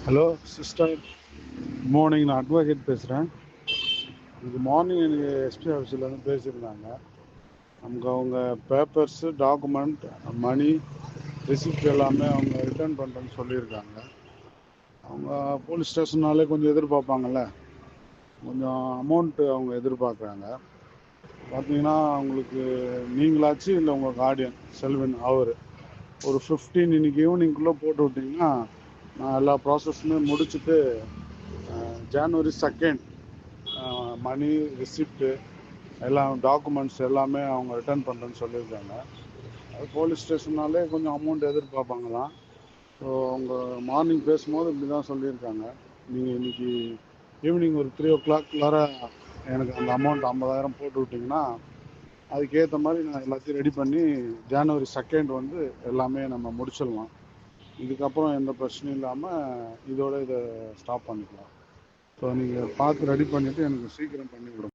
Hello sister, morning. நான் advocate பேசுகிறேன். இது மார்னிங் எனக்கு எஸ்பி ஆஃபீஸில் பேசியிருந்தாங்க. நமக்கு அவங்க பேப்பர்ஸு, டாக்குமெண்ட், மணி, ரிசிப்ட் எல்லாமே அவங்க ரிட்டர்ன் பண்ணுறேன்னு சொல்லியிருக்காங்க. அவங்க போலீஸ் ஸ்டேஷன்னாலே கொஞ்சம் எதிர்பார்ப்பாங்கள்ல, கொஞ்சம் அமௌண்ட்டு அவங்க எதிர்பார்க்குறாங்க. பார்த்தீங்கன்னா அவங்களுக்கு நீங்களாச்சு இல்லை உங்கள் கார்டியன் செல்வன் அவர் ஒரு 15 இன்னைக்கு ஈவினிங்குள்ளே போட்டு விட்டிங்கன்னா நான் எல்லா ப்ராசஸுமே முடிச்சுட்டு ஜனவரி 2 மணி, ரிசிப்ட்டு எல்லாம் டாக்குமெண்ட்ஸ் எல்லாமே அவங்க ரிட்டர்ன் பண்ணுறேன்னு சொல்லியிருக்காங்க. அது போலீஸ் ஸ்டேஷன்னாலே கொஞ்சம் அமௌண்ட் எதிர்பார்ப்பாங்களாம். ஸோ அவங்க மார்னிங் பேசும்போது இப்படி தான் சொல்லியிருக்காங்க. நீங்கள் இன்றைக்கி ஈவினிங் ஒரு 3 o'clock எனக்கு அந்த அமௌண்ட் 50,000 போட்டு விட்டிங்கன்னா அதுக்கேற்ற மாதிரி நான் எல்லாத்தையும் ரெடி பண்ணி ஜனவரி 2 எல்லாமே நம்ம முடிச்சிடலாம். இதுக்கப்புறம் எந்த பிரச்சனையும் இல்லாமல் இதோட இதை ஸ்டாப் பண்ணிக்கலாம். ஸோ நீங்கள் பார்த்து ரெடி பண்ணிவிட்டு எனக்கு சீக்கிரம் பண்ணி விடுங்க.